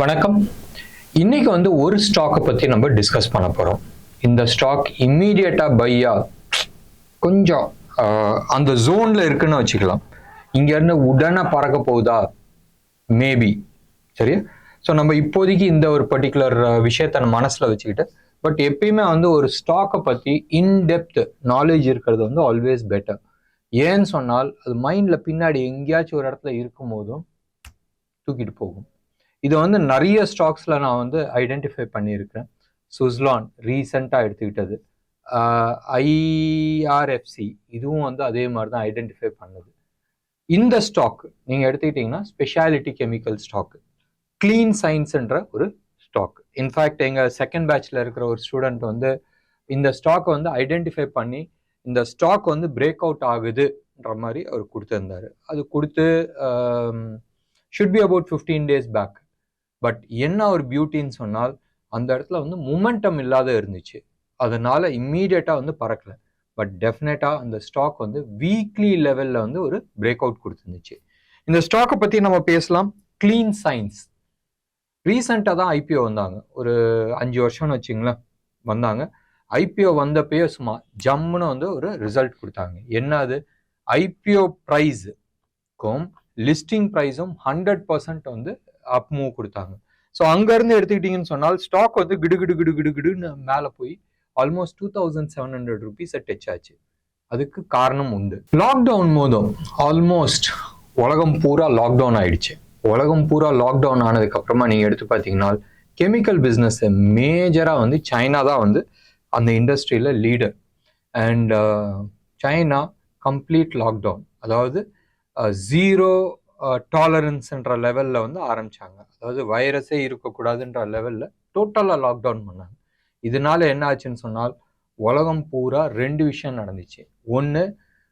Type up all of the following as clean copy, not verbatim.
வணக்கம். இன்னைக்கு ஒரு ஸ்டாக்கை பத்தி நம்ம டிஸ்கஸ் பண்ண போறோம். இந்த ஸ்டாக் இம்மீடியட்டா பையா கொஞ்சம் அந்த ஜோன்ல இருக்குன்னு வச்சுக்கலாம். இங்க இருந்து உடனே பறக்க போகுதா மேபி, சரியா? ஸோ நம்ம இப்போதைக்கு இந்த ஒரு பர்டிகுலர் விஷயத்த மனசுல வச்சுக்கிட்டு, பட் எப்பயுமே ஒரு ஸ்டாக்கை பத்தி இன்டெப்த் நாலேஜ் இருக்கிறது ஆல்வேஸ் பெட்டர். ஏன்னு சொன்னால் அது மைண்ட்ல பின்னாடி எங்கேயாச்சும் ஒரு இடத்துல இருக்கும் போதும் தூக்கிட்டு போகும். இது நிறைய ஸ்டாக்ஸ்ல நான் ஐடென்டிஃபை பண்ணியிருக்கேன். சுஸ்லான் ரீசெண்டாக எடுத்துக்கிட்டது, ஐஆர்எஃப்சி இதுவும் அதே மாதிரி தான் ஐடென்டிஃபை பண்ணது. இந்த ஸ்டாக் நீங்க எடுத்துக்கிட்டீங்கன்னா ஸ்பெஷாலிட்டி கெமிக்கல் ஸ்டாக், கிளீன் சயின்ஸ்ன்ற ஒரு ஸ்டாக். இன்ஃபேக்ட் எங்க செகண்ட் பேட்ச்ல இருக்கிற ஒரு ஸ்டூடெண்ட் இந்த ஸ்டாக் ஐடென்டிஃபை பண்ணி இந்த ஸ்டாக் பிரேக் அவுட் ஆகுதுன்ற மாதிரி அவர் கொடுத்துருந்தாரு. அது கொடுத்து should be about 15 days back. But என்ன ஒரு பியூட்டின்னு சொன்னால் அந்த இடத்துல மொமெண்டம் இல்லாத இருந்துச்சு. அதனால இம்மீடியட்டா பறக்கல. பட் டெஃபினட்டா அந்த ஸ்டாக் வீக்லி லெவல்ல ஒரு பிரேக் அவுட் கொடுத்துருந்துச்சு. இந்த ஸ்டாக்கை பத்தி நம்ம பேசலாம். கிளீன் சயின்ஸ் ரீசெண்டா தான் ஐபிஓ வந்தாங்க. ஒரு 5 வருஷம்னு வச்சுங்களேன் வந்தாங்க. ஐபிஓ வந்தப்பயே சும்மா ஜம்முன்னு ஒரு ரிசல்ட் கொடுத்தாங்க. என்ன அது? ஐபிஓ ப்ரைஸுக்கும் லிஸ்டிங் ப்ரைஸும் 100% அப் மூவ் கொடுத்தாங்க. ஸோ அங்கேருந்து எடுத்துக்கிட்டீங்கன்னு சொன்னால் ஸ்டாக் கிடுன்னு மேலே போய் ஆல்மோஸ்ட் 2700 rupees டச் ஆச்சு. அதுக்கு காரணம் உண்டு. லாக்டவுன் போதும் ஆல்மோஸ்ட் உலகம் பூரா லாக்டவுன் ஆயிடுச்சு. உலகம் பூரா லாக்டவுன் ஆனதுக்கு அப்புறமா நீங்க எடுத்து பார்த்தீங்கன்னா கெமிக்கல் பிஸ்னஸ் மேஜராக சைனா தான் அந்த இண்டஸ்ட்ரியில leader. And China complete lockdown, அதாவது ஜீரோ டாலரன்ஸ்ன்ற லெவலில் ஆரம்பிச்சாங்க. அதாவது வைரஸே இருக்கக்கூடாதுன்ற லெவலில் டோட்டலாக லாக்டவுன் பண்ணாங்க. இதனால என்ன ஆச்சுன்னு சொன்னால் உலகம் பூரா 2 விஷயம் நடந்துச்சு. ஒன்று,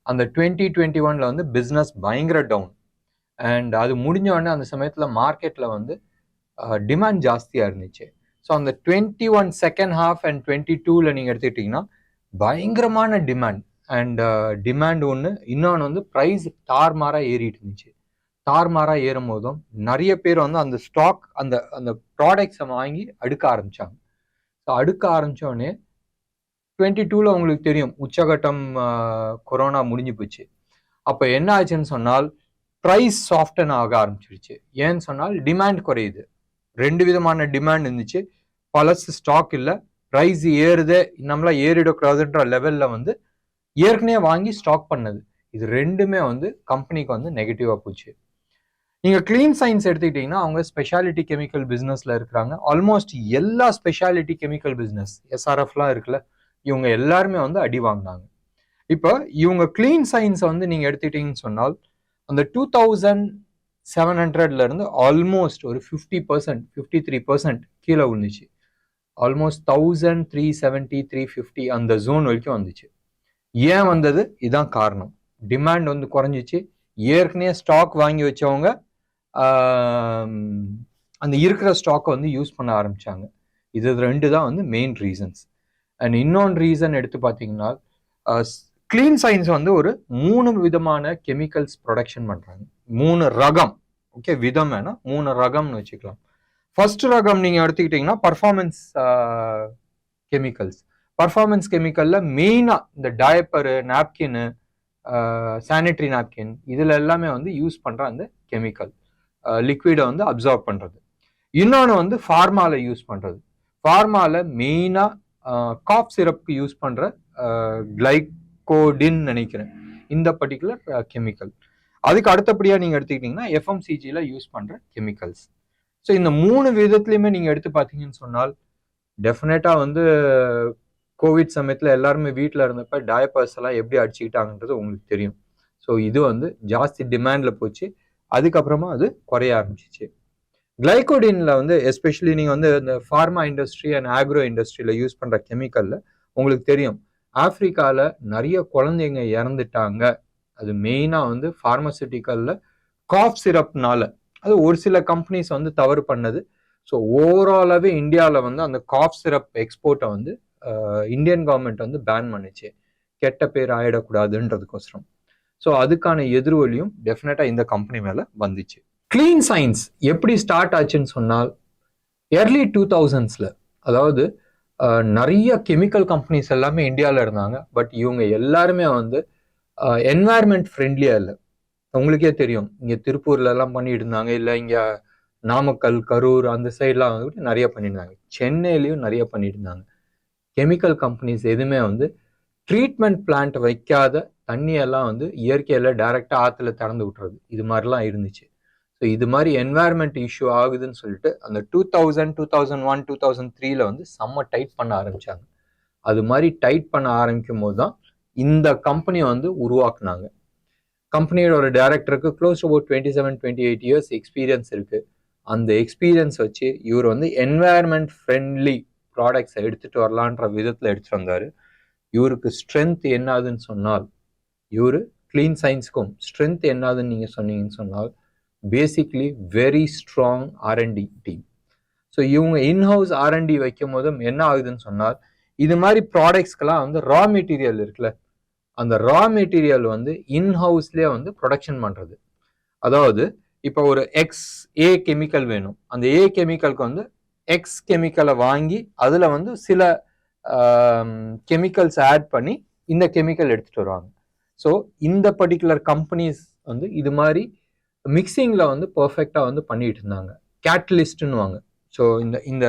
அந்த 2021 பிஸ்னஸ் பயங்கர டவுன். அண்ட் அது முடிஞ்ச உடனே அந்த சமயத்தில் மார்க்கெட்டில் டிமாண்ட் ஜாஸ்தியாக இருந்துச்சு. ஸோ அந்த 21 செகண்ட் ஹாஃப் அண்ட் 22ல் நீங்கள் எடுத்துக்கிட்டிங்கன்னா பயங்கரமான டிமாண்ட். அண்ட் டிமாண்ட் ஒன்று, இன்னொன்று ப்ரைஸ் தார்மாராக ஏறிட்டு இருந்துச்சு. தார்மாராக ஏறும் போதும் நிறைய பேர் அந்த ஸ்டாக் அந்த அந்த ப்ராடக்ட்ஸை வாங்கி அடுக்க ஆரம்பிச்சாங்க. ஸோ அடுக்க ஆரம்பித்தோடனே 22ல் உங்களுக்கு தெரியும் உச்சகட்டம் கொரோனா முடிஞ்சு போச்சு. அப்போ என்ன ஆச்சுன்னு சொன்னால் ப்ரைஸ் சாஃப்டன் ஆக ஆரம்பிச்சிருச்சு. ஏன்னு சொன்னால் டிமாண்ட் குறையுது. 2 விதமான டிமாண்ட் இருந்துச்சு. பழசு ஸ்டாக் இல்லை, ப்ரைஸ் ஏறுதே, நம்மளாம் ஏறிடக்கூடாதுன்ற லெவலில் ஏற்கனவே வாங்கி ஸ்டாக் பண்ணது. இது ரெண்டுமே கம்பெனிக்கு நெகட்டிவாக போச்சு. நீங்கள் கிளீன் சயின்ஸ் எடுத்துக்கிட்டிங்கன்னா அவங்க ஸ்பெஷாலிட்டி கெமிக்கல் பிஸ்னஸில் இருக்கிறாங்க. ஆல்மோஸ்ட் எல்லா ஸ்பெஷாலிட்டி கெமிக்கல் பிஸ்னஸ் எஸ்ஆர்எஃப்லாம் இருக்குல்ல, இவங்க எல்லாருமே அடி வாங்கினாங்க. இப்போ இவங்க கிளீன் சயின்ஸை நீங்கள் எடுத்துக்கிட்டீங்கன்னு சொன்னால் அந்த 2700 ஆல்மோஸ்ட் ஒரு 50%, 53% கீழே விழுந்துச்சு. ஆல்மோஸ்ட் 1370, 350 அந்த ஜோன் வரைக்கும் வந்துச்சு. ஏன் வந்தது? இதுதான் காரணம். டிமாண்ட் குறைஞ்சிச்சு. ஏற்கனவே ஸ்டாக் வாங்கி வச்சவங்க அந்த இருக்கிற ஸ்டாக்கை யூஸ் பண்ண ஆரம்பிச்சாங்க. இது 2 தான் மெயின் ரீசன்ஸ். அண்ட் இன்னொன்று ரீசன் எடுத்து பார்த்தீங்கன்னா கிளீன் சயின்ஸ் ஒரு 3 விதமான கெமிக்கல்ஸ் ப்ரொடக்ஷன் பண்றாங்க. 3 ரகம். ஓகே, விதம் வேணா 3 ரகம்னு வச்சுக்கலாம். ஃபர்ஸ்ட் ரகம் நீங்க எடுத்துக்கிட்டீங்கன்னா பர்ஃபார்மன்ஸ் கெமிக்கல்ஸ். பர்ஃபார்மன்ஸ் கெமிக்கல்ல மெயினா இந்த டயப்பரு, நாப்கின்னு, சானிட்டரி நாப்கின் இதுல எல்லாமே யூஸ் பண்ற அந்த கெமிக்கல் லிக்விடை அப்சர்வ் பண்றது. இன்னொன்று ஃபார்மால யூஸ் பண்றது. ஃபார்மால மெயினா காஃப் சிரப்க்கு யூஸ் பண்ற கிளைகோடின் நினைக்கிறேன், இந்த பர்டிகுலர் கெமிக்கல். அதுக்கு அடுத்தபடியா நீங்க எடுத்துக்கிட்டீங்கன்னா எஃப்எம்சிஜில யூஸ் பண்ற கெமிக்கல்ஸ். ஸோ இந்த 3 விதத்துலையுமே நீங்க எடுத்து பார்த்தீங்கன்னு சொன்னால் டெஃபினட்டா கோவிட் சமயத்தில் எல்லாருமே வீட்டில் இருந்தப்ப டயப்பர்ஸ் எல்லாம் எப்படி அடிச்சுக்கிட்டாங்கன்றது உங்களுக்கு தெரியும். ஸோ இது ஜாஸ்தி டிமாண்டில் போச்சு. அதுக்கப்புறமா அது குறைய ஆரம்பிச்சிச்சு. கிளைகோடின்ல எஸ்பெஷலி நீங்கள் இந்த ஃபார்மா இண்டஸ்ட்ரி அண்ட் ஆக்ரோ இண்டஸ்ட்ரியில் யூஸ் பண்ணுற கெமிக்கலில் உங்களுக்கு தெரியும் ஆப்பிரிக்காவில் நிறைய குழந்தைங்க இறந்துட்டாங்க. அது மெயினாக ஃபார்மசூட்டிக்கலில் காஃப் சிரப்னால. அது ஒரு சில கம்பெனிஸ் தவறு பண்ணது. ஸோ ஓவராலாகவே இந்தியாவில் அந்த காஃப் சிரப் எக்ஸ்போர்ட்டை இந்தியன் கவர்மெண்ட் பேன் பண்ணிச்சு, கெட்ட பேர் ஆயிடக்கூடாதுன்றதுக்கோசரம். ஸோ அதுக்கான எதிர்வொலியும் டெஃபினட்டா இந்த கம்பெனி மேல வந்துச்சு. கிளீன் சயின்ஸ் எப்படி ஸ்டார்ட் ஆச்சுன்னு சொன்னால் early 2000s அதாவது நிறைய கெமிக்கல் கம்பெனிஸ் எல்லாமே இந்தியாவில் இருந்தாங்க. பட் இவங்க எல்லாருமே வந்து என்வாயர்மெண்ட் ஃப்ரெண்ட்லியா இல்லை. உங்களுக்கே தெரியும், இங்கே திருப்பூர்ல எல்லாம் பண்ணிட்டு இருந்தாங்க, இல்லை இங்கே நாமக்கல், கரூர் அந்த சைட்லாம் வந்து நிறைய பண்ணியிருந்தாங்க. சென்னையிலையும் நிறைய பண்ணிட்டு இருந்தாங்க. கெமிக்கல் கம்பெனிஸ் எதுவுமே வந்து ட்ரீட்மெண்ட் பிளான்ட் வைக்காத தண்ணியெல்லாம் வந்து இயற்கையில் டைரெக்டாக ஆற்றுல திறந்து விட்டுறது, இது மாதிரிலாம் இருந்துச்சு. ஸோ இது மாதிரி என்வாயர்மெண்ட் இஷ்யூ ஆகுதுன்னு சொல்லிட்டு அந்த 2000, 2001, 2003 வந்து செம்ம டைட் பண்ண ஆரம்பிச்சாங்க. அது மாதிரி டைட் பண்ண ஆரம்பிக்கும் போது தான் இந்த கம்பெனியை வந்து உருவாக்குனாங்க. கம்பெனியோட ஒரு டைரக்டருக்கு க்ளோஸ் அபவுட் 27-28 இயர்ஸ் எக்ஸ்பீரியன்ஸ் இருக்கு. அந்த எக்ஸ்பீரியன்ஸ் வச்சு இவர் வந்து என்வாயர்மெண்ட் ஃப்ரெண்ட்லி ப்ராடக்ட்ஸை எடுத்துட்டு வரலான்ற விதத்தில் எடுத்துட்டு வந்தாரு. இவருக்கு ஸ்ட்ரென்த் என்னதுன்னு சொன்னால், இவர் கிளீன் சயின்ஸ்க்கும் ஸ்ட்ரென்த் என்னதுன்னு நீங்க சொன்னீங்கன்னு சொன்னால், basically very strong R&D team. So இவங்க இன்ஹவுஸ் R&D வைக்கும் போதும் என்ன ஆகுதுன்னு சொன்னால், இது மாதிரி ப்ராடக்ட்ஸ்க்கெல்லாம் வந்து ரா மெட்டீரியல் இருக்குல்ல, அந்த ரா மெட்டீரியல் வந்து இன்ஹவுஸ்லேயே வந்து ப்ரொடக்ஷன் பண்ணுறது. அதாவது இப்போ ஒரு ஏ கெமிக்கல் வேணும், அந்த ஏ கெமிக்கலுக்கு வந்து எக்ஸ் கெமிக்கலை வாங்கி அதில் வந்து சில கெமிக்கல்ஸ் ஆட் பண்ணி இந்த கெமிக்கல் எடுத்துகிட்டு வருவாங்க. ஸோ இந்த பர்டிகுலர் கம்பெனிஸ் வந்து இது மாதிரி மிக்சிங்கில் வந்து பர்ஃபெக்டாக வந்து பண்ணிட்டு இருந்தாங்க. கேட்டலிஸ்ட்னு வாங்க. ஸோ இந்த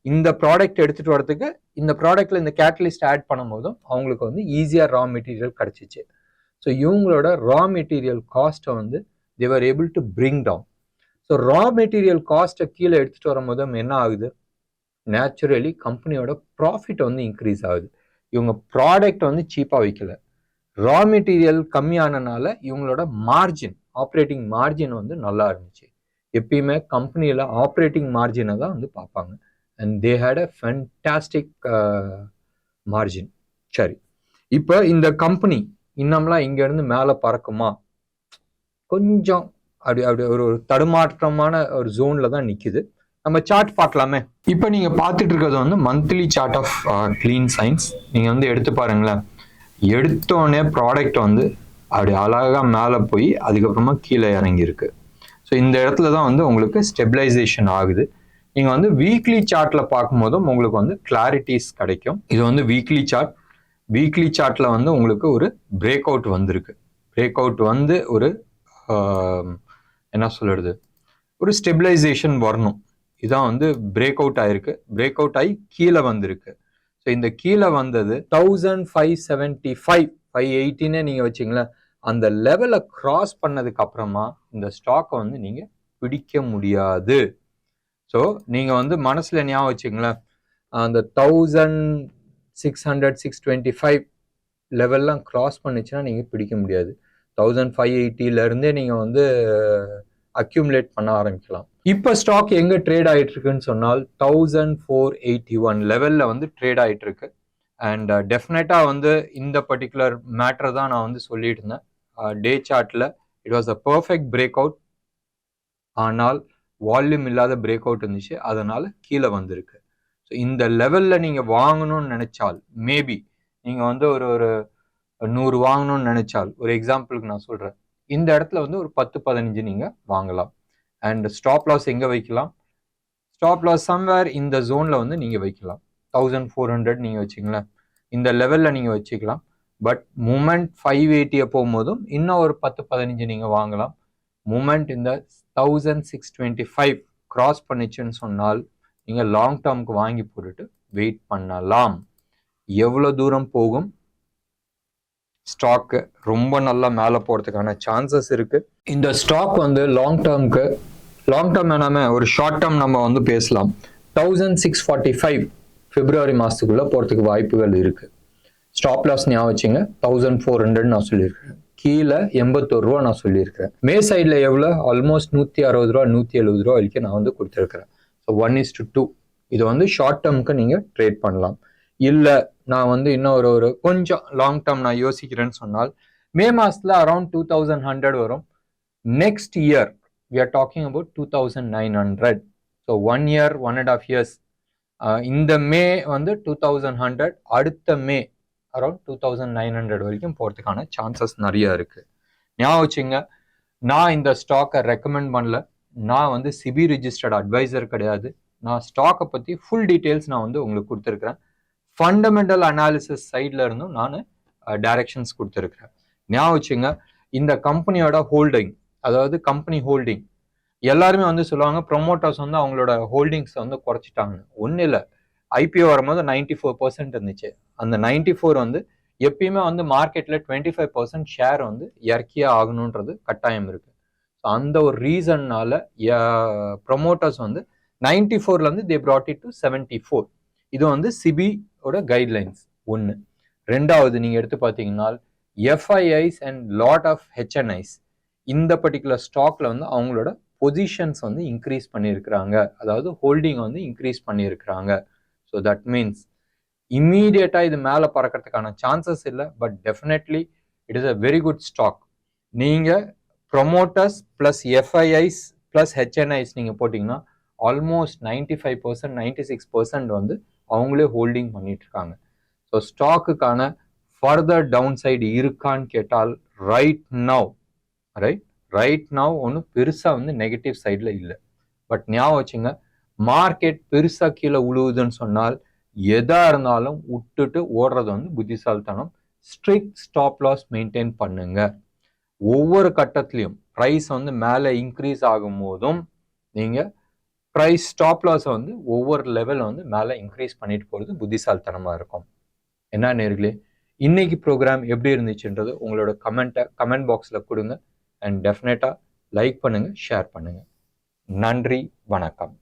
இந்த ப்ராடக்ட் எடுத்துகிட்டு வரதுக்கு இந்த ப்ராடக்டில் இந்த கேட்டலிஸ்ட் ஆட் பண்ணும் போதும் அவங்களுக்கு வந்து ஈஸியாக ரா மெட்டீரியல் கிடச்சிச்சு. ஸோ இவங்களோட ரா மெட்டீரியல் காஸ்ட்டை வந்து they were able to bring down. So raw material காஸ்ட்டை கீழே எடுத்துகிட்டு வரும்போதும் என்ன ஆகுது, நேச்சுரலி கம்பெனியோட ப்ராஃபிட் வந்து இன்க்ரீஸ் ஆகுது. இவங்க ப்ராடக்ட் வந்து சீப்பாக வைக்கல, ரா மெட்டீரியல் கம்மியானனால இவங்களோட மார்ஜின், ஆப்ரேட்டிங் மார்ஜின் வந்து நல்லா இருந்துச்சு. எப்பயுமே கம்பெனியில் ஆப்ரேட்டிங் மார்ஜினை தான் வந்து பார்ப்பாங்க. And they had a fantastic margin. சரி, இப்போ இந்த கம்பெனி இன்னம்லாம் இங்கேருந்து மேலே பறக்குமா, கொஞ்சம் அப்படி ஒரு தடுமாற்றமான ஒரு ஜோன்ல தான் நிக்குது. நம்ம சார்ட் பார்க்கலாமே. இப்போ நீங்க பார்த்துட்டு இருக்கிறது வந்து monthly chart of Clean Science. நீங்க வந்து எடுத்து பாருங்களேன். எடுத்தோடனே ப்ராடக்ட் வந்து அப்படி அழகா மேலே போய் அதுக்கப்புறமா கீழே இறங்கி இருக்கு. ஸோ இந்த இடத்துல தான் வந்து உங்களுக்கு ஸ்டெபிலைசேஷன் ஆகுது. நீங்க வந்து வீக்லி சார்ட்ல பார்க்கும்போதும் உங்களுக்கு வந்து கிளாரிட்டிஸ் கிடைக்கும். இது வந்து வீக்லி சார்ட். வீக்லி சார்ட்ல வந்து உங்களுக்கு ஒரு பிரேக் அவுட் வந்திருக்கு. பிரேக் அவுட் வந்து ஒரு என்ன சொல்றது, ஒரு ஸ்டெபிலைசேஷன் வரணும். இதான் வந்து பிரேக் அவுட் ஆயிருக்கு. பிரேக் அவுட் ஆகி கீழே வந்திருக்கு. ஸோ இந்த கீழே வந்தது 1575, 580 நீங்க வச்சிங்களேன். அந்த லெவலை கிராஸ் பண்ணதுக்கு அப்புறமா இந்த ஸ்டாக்கை வந்து நீங்க பிடிக்க முடியாது. ஸோ நீங்க வந்து மனசுல ஞாபகம் வச்சுங்களேன், அந்த 1600, 625 லெவல்லாம் கிராஸ் பண்ணிச்சுன்னா நீங்க பிடிக்க முடியாது. 1580 இருந்தே நீங்க வந்து அக்யூமுலேட் பண்ண ஆரம்பிக்கலாம். இப்போ ஸ்டாக் எங்க ட்ரேட் ஆயிட்டு இருக்குன்னு சொன்னால் 1481 லெவல்ல வந்து ட்ரேட் ஆயிட்டு இருக்கு. அண்ட் டெஃபினட்டா வந்து இந்த பர்டிகுலர் மேட்டர் தான் நான் வந்து சொல்லிட்டு இருந்தேன். டே சார்ட்ல it was a perfect break out. ஆனால் வால்யூம் இல்லாத பிரேக் அவுட் இருந்துச்சு, அதனால கீழே வந்திருக்கு. ஸோ இந்த லெவல்ல நீங்க வாங்கணும்னு நினைச்சால், மேபி நீங்க வந்து ஒரு 100 வாங்கணும்னு நினைச்சால், ஒரு எக்ஸாம்பிளுக்கு நான் சொல்றேன், இந்த இடத்துல வந்து ஒரு 10-15 நீங்க வாங்கலாம். அண்ட் ஸ்டாப் லாஸ் எங்க வைக்கலாம், ஸ்டாப் லாஸ் சம்வேர் இந்த ஜோன்ல வந்து நீங்க வைக்கலாம். 1400 நீங்க வச்சுங்களேன், இந்த லெவல்ல நீங்க வச்சுக்கலாம். பட் மூமெண்ட் 580 போகும்போதும் இன்னும் ஒரு 10-15 நீங்க வாங்கலாம். மூமெண்ட் இந்த 1625 கிராஸ் பண்ணிச்சுன்னு சொன்னால் நீங்க லாங் டேர்முக்கு வாங்கி போட்டுட்டு வெயிட் பண்ணலாம். எவ்வளவு தூரம் போகும் ஸ்டாக்கு, ரொம்ப நல்லா மேலே போகிறதுக்கான சான்சஸ் இருக்கு. இந்த ஸ்டாக் வந்து லாங் டேர்முக்கு, லாங் டேர்ம் வேணாமே ஒரு ஷார்ட் டேர்ம் நம்ம வந்து பேசலாம். 1645 பிப்ரவரி மாதத்துக்குள்ள போகிறதுக்கு வாய்ப்புகள் இருக்கு. ஸ்டாப் லாஸ் ஞாபகம் வச்சுங்க, 1400 நான் சொல்லியிருக்கேன். கீழே 81 ரூபா நான் சொல்லியிருக்கிறேன். மே சைடில் எவ்வளோ, ஆல்மோஸ்ட் 160 ரூபா 170 ரூபா வரைக்கும் நான் வந்து கொடுத்துருக்கிறேன். ஸோ 1:2 இது வந்து ஷார்ட் டேர்முக்கு நீங்கள் ட்ரேட் பண்ணலாம். இல்லை நான் வந்து இன்னும் ஒரு கொஞ்சம் லாங் டேர்ம் நான் யோசிக்கிறேன்னு சொன்னால் மே மாதத்தில் அரௌண்ட் 2100 வரும். Next year we are talking about 2900. So 1 year 1.5 years. இந்த மே வந்து 2100, அடுத்த மே அரௌண்ட் 2900 வரைக்கும் போகிறதுக்கான சான்சஸ் நிறைய இருக்கு. ஞாபகம் வச்சுங்க, நான் இந்த ஸ்டாக்கை ரெக்கமெண்ட் பண்ணல. நான் வந்து சிபி ரிஜிஸ்டர்ட் அட்வைசர் கிடையாது. நான் ஸ்டாக்கை பற்றி ஃபுல் டீட்டெயில்ஸ் நான் வந்து உங்களுக்கு கொடுத்துருக்குறேன். ஃபண்டமெண்டல் அனாலிசிஸ் சைடில் இருந்தும் நான் டைரக்ஷன்ஸ் கொடுத்துருக்குறேன். ஞாபகம் வச்சுங்க, இந்த கம்பெனியோட ஹோல்டிங், அதாவது கம்பெனி ஹோல்டிங், எல்லாருமே வந்து சொல்லுவாங்க ப்ரொமோட்டர்ஸ் வந்து அவங்களோட ஹோல்டிங்ஸை வந்து குறைச்சிட்டாங்க. ஒன்றும் இல்லை, ஐபிஓ வரும்போது 94% இருந்துச்சு. அந்த 94 வந்து எப்பயுமே வந்து மார்க்கெட்டில் 25% ஷேர் வந்து இறக்கியே ஆகணுன்றது கட்டாயம் இருக்கு. ஸோ அந்த ஒரு ரீசன்னால ப்ரொமோட்டர்ஸ் வந்து 94லேருந்து தே brought it to 74. இது வந்து சிபியோட கைட்லைன்ஸ் ஒன்று. ரெண்டாவது நீங்கள் எடுத்து பார்த்தீங்கன்னா FIIs and lot of HNIs, இந்த பர்டிகுலர் ஸ்டாக்ல வந்து அவங்களோட பொசிஷன்ஸ் வந்து இன்க்ரீஸ் பண்ணியிருக்கிறாங்க, அதாவது ஹோல்டிங் வந்து இன்க்ரீஸ் பண்ணியிருக்கிறாங்க. ஸோ தட் மீன்ஸ் இம்மீடியட்டாக இது மேலே பறக்கிறதுக்கான சான்சஸ் இல்லை, but definitely it is a very good stock. நீங்கள் promoters plus FIIs plus HNIs நீங்கள் போட்டிங்கன்னா ஆல்மோஸ்ட் 95% 96% வந்து அவங்களே ஹோல்டிங் பண்ணிட்டு இருக்காங்க. ஸோ ஸ்டாக்குக்கான ஃபர்தர் டவுன் சைடு இருக்கான்னு கேட்டால் ரைட் நவ் ஒன்றும் பெருசாக வந்து நெகட்டிவ் சைடில் இல்லை. பட் ஞாபகம் வச்சுங்க, மார்க்கெட் பெருசாக கீழே உழுவுதுன்னு சொன்னால் எதா இருந்தாலும் விட்டுட்டு ஓடுறது வந்து புத்திசாலித்தனம். ஸ்ட்ரிக்ட் ஸ்டாப் லாஸ் மெயின்டைன் பண்ணுங்க. ஒவ்வொரு கட்டத்திலையும் ப்ரைஸ் வந்து மேலே இன்க்ரீஸ் ஆகும் போதும் நீங்கள் ப்ரைஸ் ஸ்டாப் லாஸை வந்து ஒவ்வொரு லெவலில் வந்து மேலே இன்க்ரீஸ் பண்ணிட்டு போகிறது புத்திசாலித்தனமாக இருக்கும். என்ன நேர்களே, இன்னைக்கு ப்ரோக்ராம் எப்படி இருந்துச்சுன்றது உங்களோட கமெண்ட் பாக்ஸில் கொடுங்க. அண்ட் டெஃபினட்டாக லைக் பண்ணுங்கள், ஷேர் பண்ணுங்கள். நன்றி, வணக்கம்.